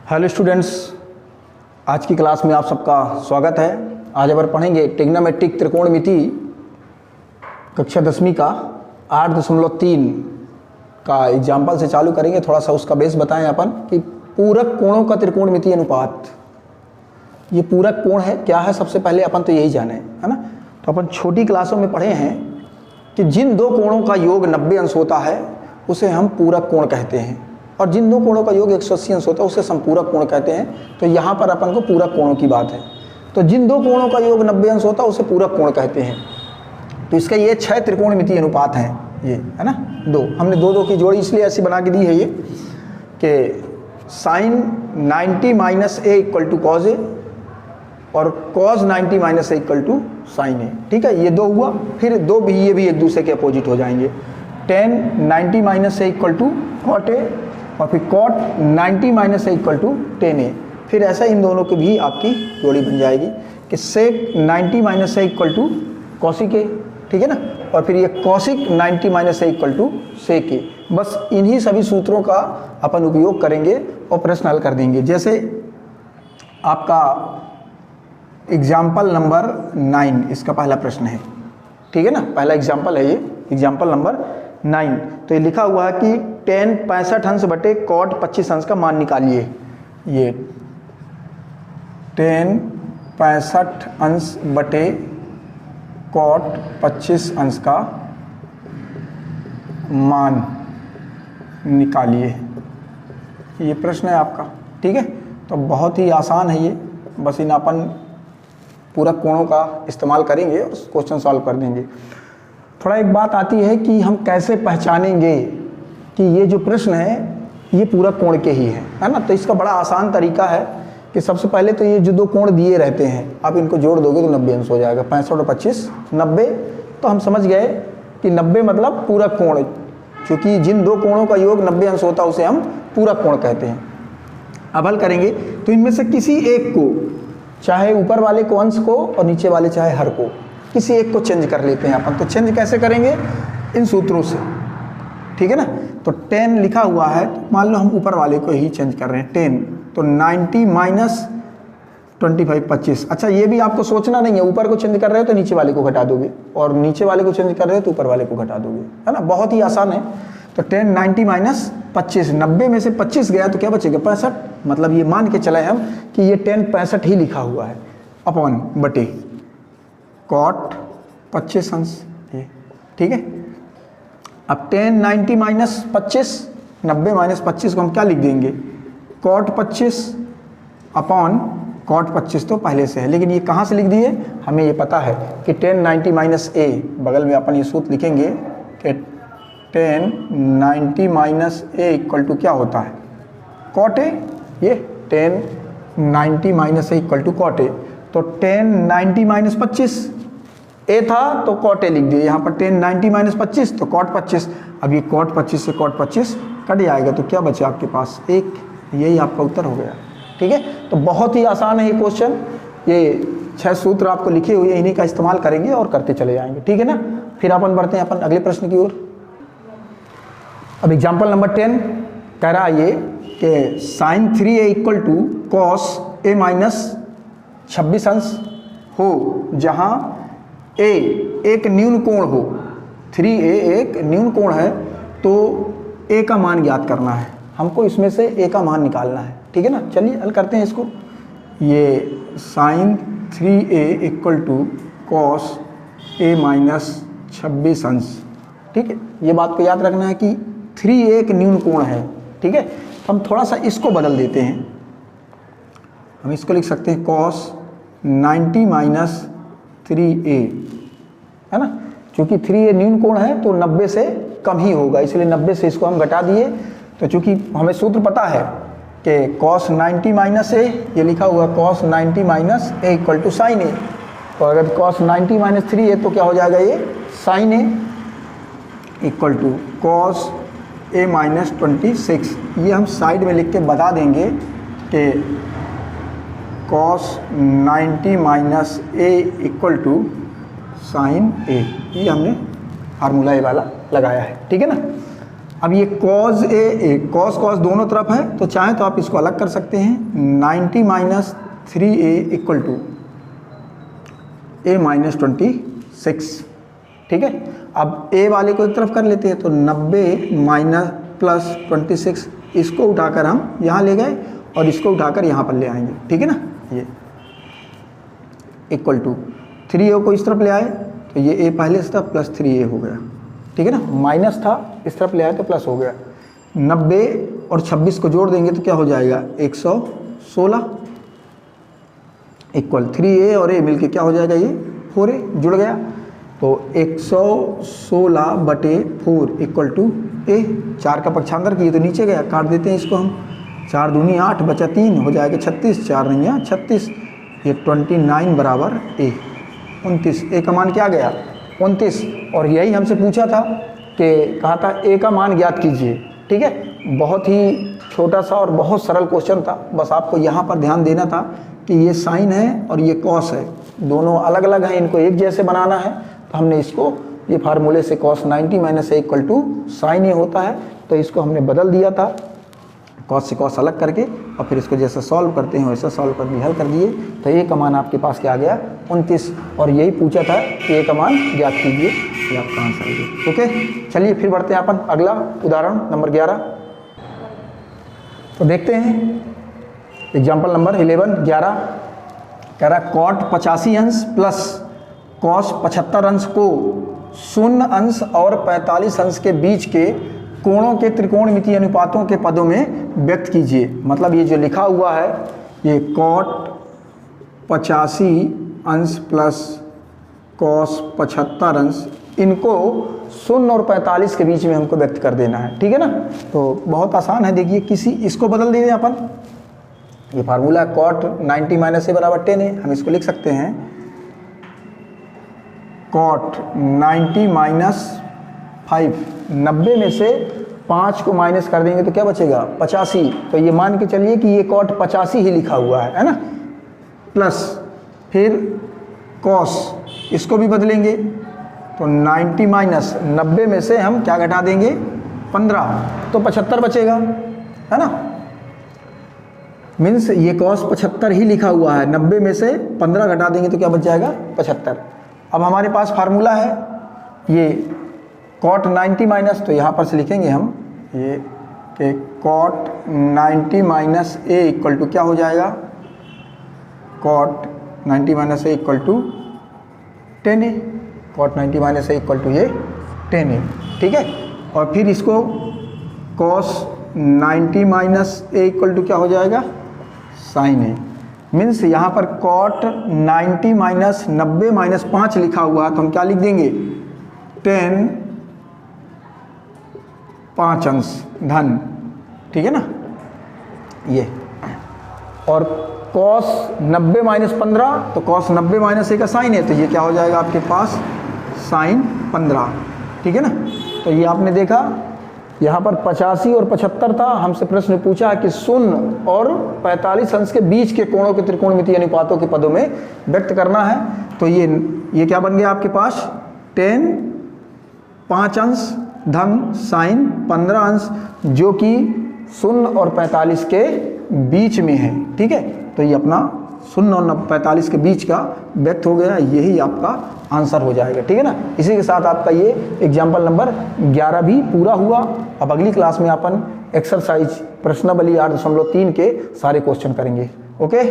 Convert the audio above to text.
Hello students, आज की class में आप सबका स्वागत है। आज अपन पढ़ेंगे ट्रिग्नोमेट्रिक त्रिकोणमिति कक्षा 10वीं का 8.3 का एग्जाम्पल से चालू करेंगे। थोड़ा सा उसका बेस बताएं अपन कि पूरक कोणों का त्रिकोणमितीय अनुपात। ये पूरक कोण है क्या है, सबसे पहले अपन तो यही जाने, है ना। तो अपन छोटी क्लासों में पढ़े हैं कि जिन दो कोणों का योग 90 अंश होता है उसे हम पूरक कोण कहते हैं, और जिन दो कोणों का योग 180 अंश होता है उसे संपूरक कोण कहते हैं। तो यहाँ पर अपन को पूरक कोणों की बात है। तो जिन दो कोणों का योग 90 अंश होता है उसे पूरक कोण कहते हैं। तो इसका ये 6 त्रिकोणमितीय अनुपात हैं, ये है ना। दो हमने दो की जोड़ी इसलिए ऐसी बना के दी है ये कि sine 90 minus A equal to cos A और cos 90 minus A equal to sine A. ठीक है, ये दो हुआ। फिर दो भी ये भी एक दूसरे के अपोजिट हो जाएंगे। Tan 90 minus A equal to cot A और फिर cot 90 minus A equal to tan A. फिर ऐसा इन दोनों की भी आपकी जोड़ी बन जाएगी कि sec 90 minus A equal to cosec A. ठीक है ना। और फिर ये cosec 90 minus A equal to sec A. बस इन्हीं सभी सूत्रों का अपन उपयोग करेंगे और प्रश्न हल कर देंगे। जैसे आपका एग्जाम्पल नंबर 9 इसका पहला प्रश्न है। ठीक है ना, पहला एग्जाम्पल है ये, एग्जाम्पल नंबर 9। तो ये लिखा हुआ है कि tan 65 अंश बटे कॉट 25 अंश का मान निकालिए। ये tan 65 अंश बटे कॉट 25 अंश का मान निकालिए, ये प्रश्न है आपका। ठीक है, तो बहुत ही आसान है ये। बस इन अपन पूरक कोणों का इस्तेमाल करेंगे और क्वेश्चन सॉल्व कर देंगे। थोड़ा एक बात आती है कि हम कैसे पहचानेंगे कि ये जो प्रश्न है ये पूरक कोण के ही है ना। तो इसका बड़ा आसान तरीका है कि सबसे पहले तो ये जो दो कोण दिए रहते हैं आप इनको जोड़ दोगे तो 90 अंश हो जाएगा। 65 और 25 90। तो हम समझ गए कि 90 मतलब पूरक कोण, क्योंकि जिन दो कोणों का योग 90 अंश होता है उसे हम पूरक कोण कहते हैं। अब हल करेंगे तो इनमें से किसी एक को, चाहे ऊपर वाले को अंश को और नीचे वाले चाहे हर को, किसी एक को चेंज कर लेते हैं अपन। तो चेंज कैसे करेंगे, इन सूत्रों से। ठीक है ना। तो 10 लिखा हुआ है, तो मान लो हम ऊपर वाले को ही चेंज कर रहे हैं 10। तो 90 माइनस 25 25। अच्छा, ये भी आपको सोचना नहीं है, ऊपर को चेंज कर रहे हो तो नीचे वाले को घटा दोगे, और नीचे वाले को चेंज कर रहे हो तो ऊपर वाले को घटा दोगे, है ना। बहुत ही आसान है। तो 10 90 माइनस 25, 90 में से 25 गया तो क्या बचेगा 65। मतलब ये मान के चले हम कि ये 10 65 ही लिखा हुआ है अपॉन बटे कॉट 25 अंश ये। ठीक है। अब 10 90 माइनस 25, 90 माइनस 25 को हम क्या लिख देंगे, कॉट 25 अपॉन कॉट 25 तो पहले से है, लेकिन ये कहाँ से लिख दिए, हमें ये पता है कि 10 90 माइनस ए, बगल में अपन ये सूत्र लिखेंगे कि 10 90 माइनस ए इक्वल टू क्या होता है, कॉट ए। ये 10 90 minus A equal to cot a. तो 10 90 माइनस 25 ए था तो कॉट ए लिख दिए यहाँ पर। 10 90 माइनस 25 तो कॉट 25। अब ये कॉट 25 से कॉट 25 कट जाएगा तो क्या बचे आपके पास, एक। यही आपका उत्तर हो गया। ठीक है। तो बहुत ही आसान है ये क्वेश्चन। ये 6 सूत्र आपको लिखे हुए, इन्हीं का इस्तेमाल करेंगे और करते चले जाएंगे। ठीक है ना। फिर अपन बढ़ते हैं अपन अगले प्रश्न की ओर। अब एग्जाम्पल नंबर 10 कह रहा है ये कि sine 3a equal to cos a minus 26 अंश हो, जहाँ ए एक न्यून कोण हो। 3a एक न्यून कोण है तो ए का मान ज्ञात करना है हमको, इसमें से ए का मान निकालना है। ठीक है ना। चलिए हल करते हैं इसको। ये sine 3a equal to cos a minus 26 अंश। ठीक है, ये बात को याद रखना है कि 3a एक न्यून कोण है। ठीक है। तो हम थोड़ा सा इसको बदल देते हैं। हम इसको लिख सकते हैं कॉस 90 माइनस 3a, है ना। क्योंकि 3a न्यून कोण है तो 90 से कम ही होगा, इसलिए 90 से इसको हम घटा दिए। तो चूंकि हमें सूत्र पता है कि कॉस 90 माइनस ए, ये लिखा हुआ cos 90 minus A equal to sine A. तो अगर कॉस 90 माइनस 3a तो क्या हो जाएगा, ये sine a equal to cos a minus 26। ये हम साइड में लिख के बता देंगे कि cos 90 minus A equal to sine A. ये हमने फार्मूला ए वाला लगाया है। ठीक है ना। अब ये cos a cos दोनों तरफ है, तो चाहे तो आप इसको अलग कर सकते हैं। 90 minus 3a equal to a minus 26, ठीक है। अब a वाले को एक तरफ कर लेते हैं, तो 90 माइनस प्लस 26, इसको उठाकर हम यहाँ ले गए और इसको उठाकर यहाँ पर ले आएंगे, ठीक है ना। ये इक्वल टू 3a को इस तरफ ले आए तो ये a पहले से था प्लस 3a हो गया, ठीक है ना। माइनस था, इस तरफ ले आए तो प्लस हो गया। 90 और 26 को जोड़ देंगे तो क्या हो जाएगा 116 इक्वल 3a और a मिलके क्या हो जाएगा ये 4a जुड़ गया। तो 116 बटे 4 इक्वल टू a। 4 का पक्षांतर किए तो नीचे गया, काट देते हैं इसको हम। 4 दूनी 8 बचा 3 हो जाएगा 36, 4 नहीं 36, ये 29 बराबर a 29। a का मान क्या गया 29, और यही हमसे पूछा था कि कहा था a का मान ज्ञात कीजिए, ठीक है। बहुत ही छोटा सा और बहुत सरल क्वेश्चन था, बस आपको यहाँ पर ध्यान देना था कि ये साइन है और ये कॉस है, दोनों अलग अलग हैं, इनको एक जैसे बनाना है। तो हमने इसको ये फार्मूले से cos 90 minus a equal to sine A होता है, तो इसको हमने बदल दिया था कॉस से कॉस अलग करके, और फिर इसको जैसे सॉल्व करते हैं वैसा सॉल्व कर हल कर दिए। तो ए का मान आपके पास क्या आ गया 29, और यही पूछा था कि ए का मान ज्ञात कीजिए, ये आपका आंसर है। ओके, चलिए फिर बढ़ते हैं अपन अगला उदाहरण नंबर 11। तो देखते हैं एग्जाम्पल नंबर 11 कह रहा कॉट 85 अंश प्लस कॉस 75 अंश को 0 अंश और 45 अंश के बीच के कोणों के त्रिकोणमितीय अनुपातों के पदों में व्यक्त कीजिए। मतलब ये जो लिखा हुआ है ये कॉट 85 अंश प्लस कॉस 75 अंश, इनको 0 और 45 के बीच में हमको व्यक्त कर देना है, ठीक है ना। तो बहुत आसान है, देखिए किसी इसको बदल दे दें अपन। ये फार्मूला कॉट 90 माइनस a बराबर 10 है, हम इसको लिख सकते हैं कॉट 90 माइनस 5, 90 में से 5 को माइनस कर देंगे तो क्या बचेगा 85। तो ये मान के चलिए कि ये कॉट 85 ही लिखा हुआ है ना। प्लस फिर कॉस, इसको भी बदलेंगे तो 90 माइनस 90 में से हम क्या घटा देंगे 15, तो 75 बचेगा, है ना। मीन्स ये कॉस 75 ही लिखा हुआ है, 90 में से 15 घटा देंगे तो क्या बच जाएगा 75। अब हमारे पास फार्मूला है ये कॉट 90 माइनस, तो यहाँ पर से लिखेंगे हम ये कि cot 90 minus a equal to क्या हो जाएगा cot 90 minus a equal to 10a, cot 90 minus a equal to ये 10a, ठीक है। और फिर इसको cos 90 minus a equal to क्या हो जाएगा साइन a। मीन्स यहाँ पर कॉट 90 माइनस 90 माइनस 5 लिखा हुआ है, तो हम क्या लिख देंगे 10 5 अंश धन, ठीक है ना ये। और कॉस 90 माइनस 15, तो कॉस 90 माइनस a का साइन है, तो ये क्या हो जाएगा आपके पास साइन 15, ठीक है ना। तो ये आपने देखा यहाँ पर 85 और 75 था, हमसे प्रश्न पूछा है कि 0 और 45 अंश के बीच के कोणों के त्रिकोणमितीय अनुपातों के पदों में व्यक्त करना है। तो ये क्या बन गया आपके पास 10 5 अंश धन साइन 15 अंश, जो कि 0 और 45 के बीच में है, ठीक है। तो ये अपना 0 और 45 के बीच का व्यक्त हो गया, यही आपका आंसर हो जाएगा, ठीक है ना। इसी के साथ आपका ये एग्जाम्पल नंबर 11 भी पूरा हुआ। अब अगली क्लास में अपन एक्सरसाइज प्रश्नावली 8.3 के सारे क्वेश्चन करेंगे। ओके।